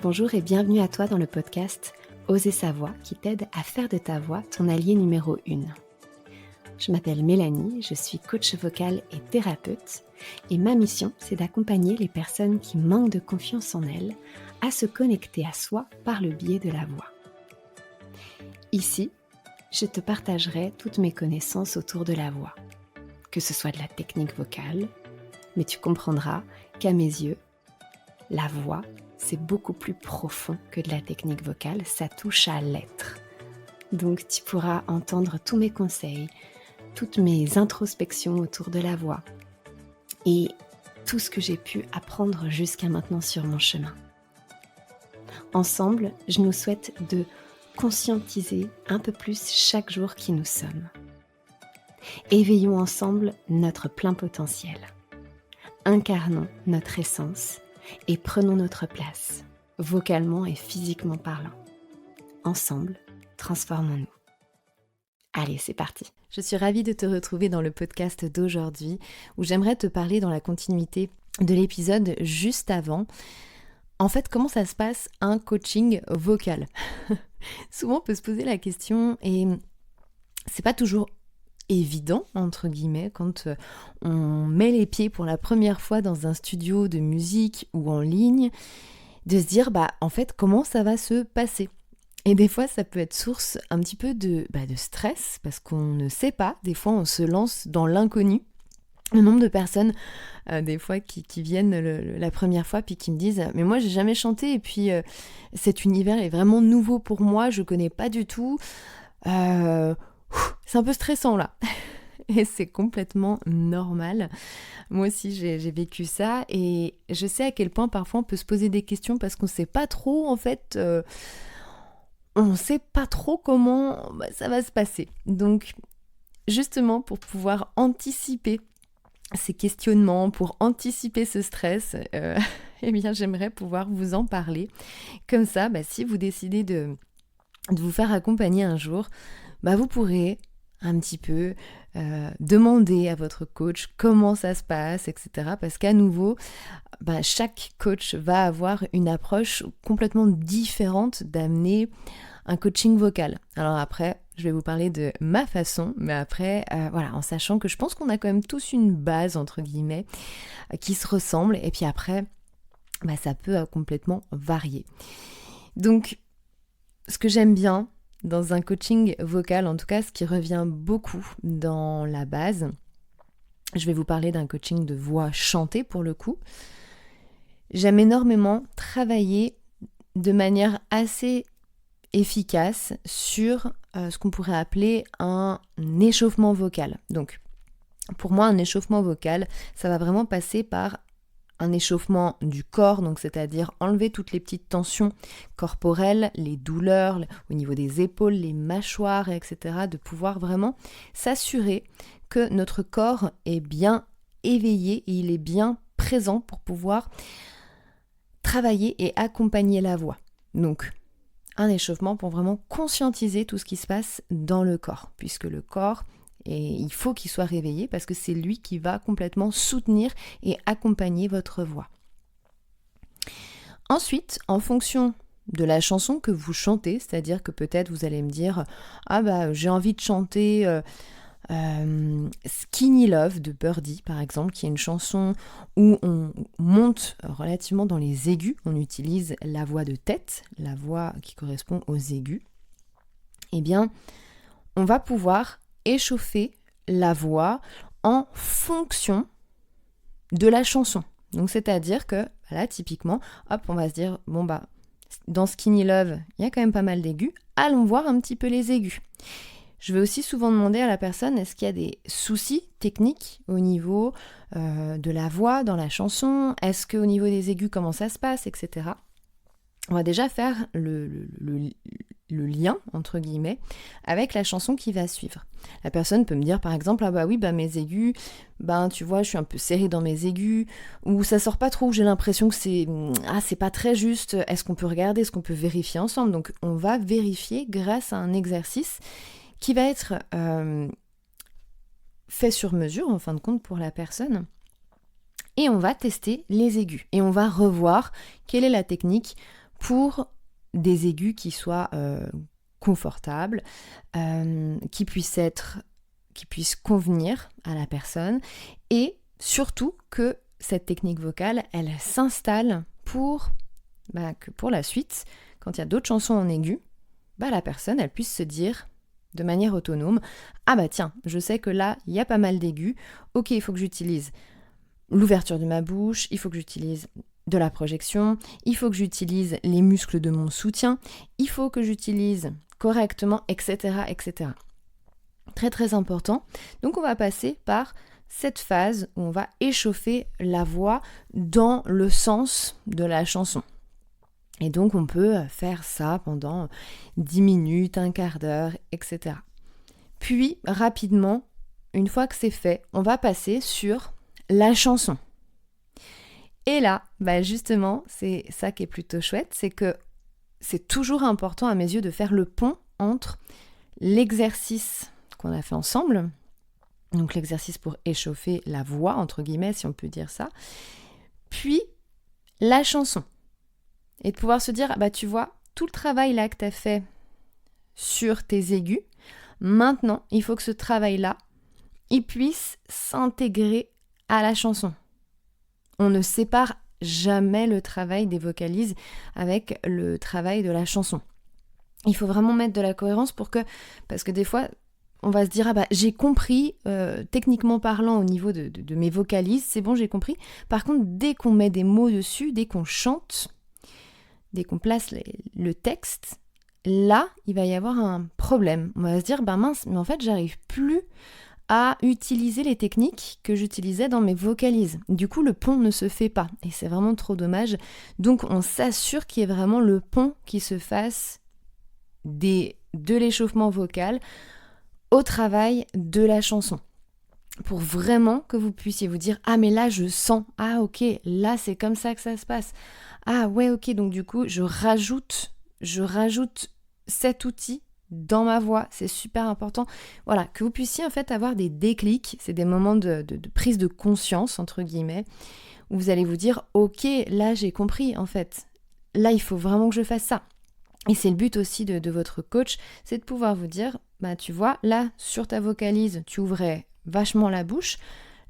Bonjour et bienvenue à toi dans le podcast Oser sa voix qui t'aide à faire de ta voix ton allié numéro 1. Je m'appelle Mélanie, je suis coach vocal et thérapeute et ma mission c'est d'accompagner les personnes qui manquent de confiance en elles à se connecter à soi par le biais de la voix. Ici, je te partagerai toutes mes connaissances autour de la voix, que ce soit de la technique vocale, mais tu comprendras qu'à mes yeux, la voix, c'est beaucoup plus profond que de la technique vocale, ça touche à l'être. Donc tu pourras entendre tous mes conseils, toutes mes introspections autour de la voix et tout ce que j'ai pu apprendre jusqu'à maintenant sur mon chemin. Ensemble, je nous souhaite de conscientiser un peu plus chaque jour qui nous sommes. Éveillons ensemble notre plein potentiel. Incarnons notre essence et prenons notre place, vocalement et physiquement parlant. Ensemble, transformons-nous. Allez, c'est parti. Je suis ravie de te retrouver dans le podcast d'aujourd'hui où j'aimerais te parler dans la continuité de l'épisode juste avant. En fait, comment ça se passe un coaching vocal ? Souvent, on peut se poser la question et c'est pas toujours évident, entre guillemets, quand on met les pieds pour la première fois dans un studio de musique ou en ligne, de se dire, en fait, comment ça va se passer ? Et des fois, ça peut être source un petit peu de stress, parce qu'on ne sait pas, des fois, on se lance dans l'inconnu. Le nombre de personnes, des fois, qui viennent la première fois, puis qui me disent « Mais moi, j'ai jamais chanté, et puis cet univers est vraiment nouveau pour moi, je connais pas du tout. C'est un peu stressant là. » Et c'est complètement normal. Moi aussi, j'ai vécu ça, et je sais à quel point parfois on peut se poser des questions parce qu'on sait pas trop, en fait, on sait pas trop comment ça va se passer. Donc, justement, pour pouvoir anticiper ces questionnements, pour anticiper ce stress, eh bien, j'aimerais pouvoir vous en parler. Comme ça, si vous décidez de vous faire accompagner un jour, vous pourrez un petit peu demander à votre coach comment ça se passe, etc. Parce qu'à nouveau, chaque coach va avoir une approche complètement différente d'amener un coaching vocal. Alors après, je vais vous parler de ma façon, mais après, en sachant que je pense qu'on a quand même tous une base, entre guillemets, qui se ressemble, et puis après, ça peut complètement varier. Donc, ce que j'aime bien dans un coaching vocal, en tout cas, ce qui revient beaucoup dans la base, je vais vous parler d'un coaching de voix chantée pour le coup. J'aime énormément travailler de manière assez efficace sur ce qu'on pourrait appeler un échauffement vocal. Donc, pour moi, un échauffement vocal, ça va vraiment passer par un échauffement du corps, donc c'est-à-dire enlever toutes les petites tensions corporelles, les douleurs au niveau des épaules, les mâchoires, etc., de pouvoir vraiment s'assurer que notre corps est bien éveillé et il est bien présent pour pouvoir travailler et accompagner la voix. Donc, un échauffement pour vraiment conscientiser tout ce qui se passe dans le corps, puisque le corps, il faut qu'il soit réveillé parce que c'est lui qui va complètement soutenir et accompagner votre voix. Ensuite, en fonction de la chanson que vous chantez, c'est-à-dire que peut-être vous allez me dire « j'ai envie de chanter Skinny Love » de Birdie par exemple, qui est une chanson où on monte relativement dans les aigus, on utilise la voix de tête, la voix qui correspond aux aigus. Eh bien, on va pouvoir échauffer la voix en fonction de la chanson. Donc c'est-à-dire que là typiquement, on va se dire dans Skinny Love, il y a quand même pas mal d'aigus, allons voir un petit peu les aigus. Je vais aussi souvent demander à la personne, est-ce qu'il y a des soucis techniques au niveau de la voix dans la chanson, est-ce qu'au niveau des aigus, comment ça se passe, etc. On va déjà faire le lien, entre guillemets, avec la chanson qui va suivre. La personne peut me dire par exemple, mes aigus, tu vois, je suis un peu serrée dans mes aigus, ou ça sort pas trop, j'ai l'impression que c'est pas très juste, est-ce qu'on peut regarder, est-ce qu'on peut vérifier ensemble ? Donc on va vérifier grâce à un exercice qui va être fait sur mesure, en fin de compte, pour la personne. Et on va tester les aigus. Et on va revoir quelle est la technique pour des aigus qui soient confortables, qui puissent convenir à la personne, et surtout que cette technique vocale, elle s'installe que pour la suite, quand il y a d'autres chansons en aigu, la personne, elle puisse se dire de manière autonome, ah tiens, je sais que là, il y a pas mal d'aigus, ok, il faut que j'utilise l'ouverture de ma bouche, il faut que j'utilise de la projection, il faut que j'utilise les muscles de mon soutien, il faut que j'utilise correctement, etc., etc. Très très important. Donc on va passer par cette phase où on va échauffer la voix dans le sens de la chanson. Et donc on peut faire ça pendant 10 minutes, un quart d'heure, etc. Puis rapidement, une fois que c'est fait, on va passer sur la chanson. Et là, justement, c'est ça qui est plutôt chouette, c'est que c'est toujours important à mes yeux de faire le pont entre l'exercice qu'on a fait ensemble, donc l'exercice pour échauffer la voix, entre guillemets, si on peut dire ça, puis la chanson. Et de pouvoir se dire, tu vois, tout le travail là que tu as fait sur tes aigus, maintenant, il faut que ce travail-là, il puisse s'intégrer à la chanson. On ne sépare jamais le travail des vocalises avec le travail de la chanson. Il faut vraiment mettre de la cohérence parce que des fois, on va se dire, j'ai compris, techniquement parlant, au niveau de mes vocalises, c'est bon, j'ai compris. Par contre, dès qu'on met des mots dessus, dès qu'on chante, dès qu'on place le texte, là, il va y avoir un problème. On va se dire, mince, mais en fait, j'arrive plus à utiliser les techniques que j'utilisais dans mes vocalises. Du coup, le pont ne se fait pas et c'est vraiment trop dommage. Donc, on s'assure qu'il y ait vraiment le pont qui se fasse de l'échauffement vocal au travail de la chanson. Pour vraiment que vous puissiez vous dire « Ah, mais là, je sens. Ah, ok, là, c'est comme ça que ça se passe. Ah, ouais, ok, donc du coup, je rajoute cet outil dans ma voix, c'est super important. » Voilà, que vous puissiez en fait avoir des déclics, c'est des moments de prise de conscience, entre guillemets, où vous allez vous dire « Ok, là j'ai compris en fait, là il faut vraiment que je fasse ça. » Et c'est le but aussi de votre coach, c'est de pouvoir vous dire « Tu vois, là sur ta vocalise, tu ouvrais vachement la bouche.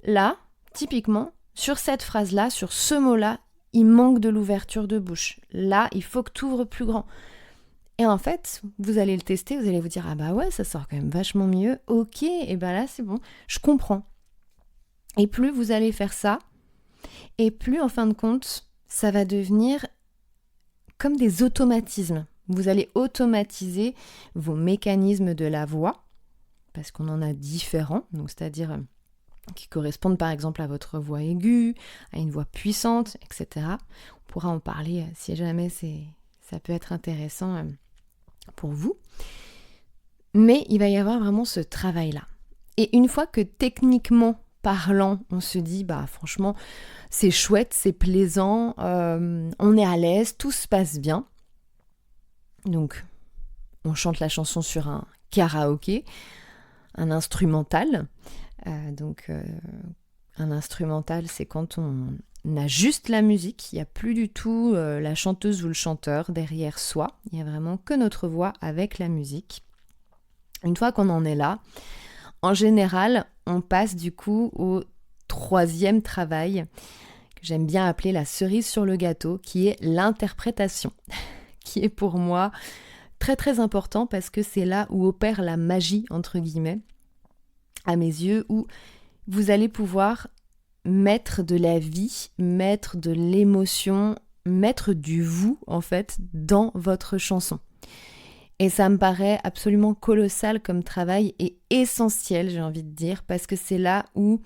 Là, typiquement, sur cette phrase-là, sur ce mot-là, il manque de l'ouverture de bouche. Là, il faut que tu ouvres plus grand. » Et en fait, vous allez le tester, vous allez vous dire « Ah ouais, ça sort quand même vachement mieux. Ok, et là c'est bon, je comprends. » Et plus vous allez faire ça, et plus en fin de compte, ça va devenir comme des automatismes. Vous allez automatiser vos mécanismes de la voix, parce qu'on en a différents, donc c'est-à-dire qui correspondent par exemple à votre voix aiguë, à une voix puissante, etc. On pourra en parler si jamais ça peut être intéressant pour vous. Mais il va y avoir vraiment ce travail-là. Et une fois que techniquement parlant, on se dit, franchement, c'est chouette, c'est plaisant, on est à l'aise, tout se passe bien. Donc, on chante la chanson sur un karaoké, un instrumental. Un instrumental, c'est quand on a juste la musique, il n'y a plus du tout la chanteuse ou le chanteur derrière soi, il n'y a vraiment que notre voix avec la musique. Une fois qu'on en est là, en général, on passe du coup au troisième travail, que j'aime bien appeler la cerise sur le gâteau, qui est l'interprétation, qui est pour moi très très important parce que c'est là où opère la magie, entre guillemets, à mes yeux, où vous allez pouvoir mettre de la vie, mettre de l'émotion, mettre du vous, en fait, dans votre chanson. Et ça me paraît absolument colossal comme travail et essentiel, j'ai envie de dire, parce que c'est là où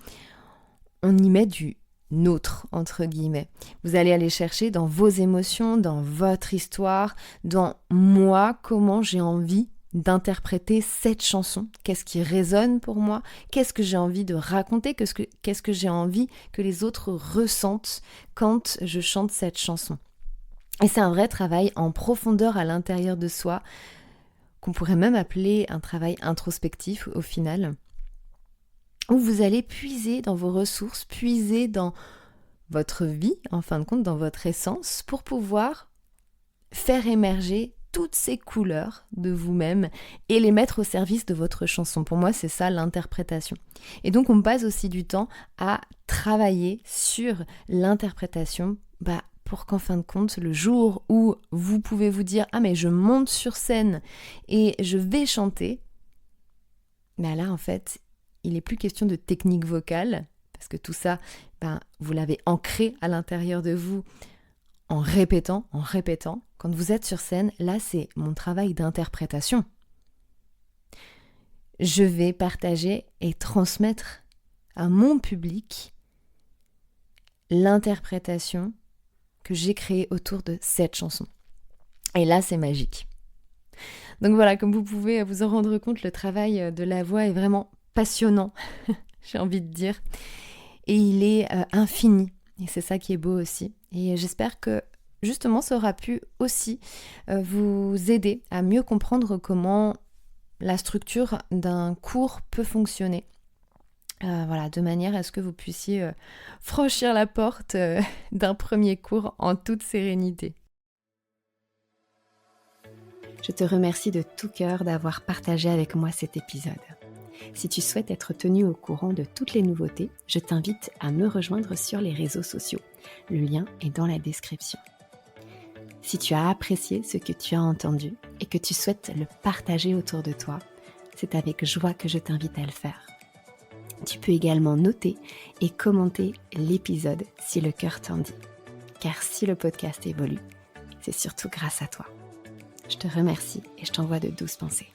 on y met du nôtre, entre guillemets. Vous allez aller chercher dans vos émotions, dans votre histoire, dans moi, comment j'ai envie d'interpréter cette chanson, qu'est-ce qui résonne pour moi, qu'est-ce que j'ai envie de raconter, qu'est-ce que j'ai envie que les autres ressentent quand je chante cette chanson. Et c'est un vrai travail en profondeur à l'intérieur de soi, qu'on pourrait même appeler un travail introspectif au final, où vous allez puiser dans vos ressources, puiser dans votre vie, en fin de compte, dans votre essence, pour pouvoir faire émerger toutes ces couleurs de vous-même et les mettre au service de votre chanson. Pour moi, c'est ça l'interprétation. Et donc, on passe aussi du temps à travailler sur l'interprétation pour qu'en fin de compte, le jour où vous pouvez vous dire « Ah mais je monte sur scène et je vais chanter », là, en fait, il n'est plus question de technique vocale, parce que tout ça, vous l'avez ancré à l'intérieur de vous en répétant. Quand vous êtes sur scène, là, c'est mon travail d'interprétation. Je vais partager et transmettre à mon public l'interprétation que j'ai créée autour de cette chanson. Et là, c'est magique. Donc voilà, comme vous pouvez vous en rendre compte, le travail de la voix est vraiment passionnant, j'ai envie de dire. Et il est infini. Et c'est ça qui est beau aussi. Et j'espère que justement, ça aura pu aussi vous aider à mieux comprendre comment la structure d'un cours peut fonctionner. De manière à ce que vous puissiez franchir la porte d'un premier cours en toute sérénité. Je te remercie de tout cœur d'avoir partagé avec moi cet épisode. Si tu souhaites être tenu au courant de toutes les nouveautés, je t'invite à me rejoindre sur les réseaux sociaux. Le lien est dans la description. Si tu as apprécié ce que tu as entendu et que tu souhaites le partager autour de toi, c'est avec joie que je t'invite à le faire. Tu peux également noter et commenter l'épisode si le cœur t'en dit. Car si le podcast évolue, c'est surtout grâce à toi. Je te remercie et je t'envoie de douces pensées.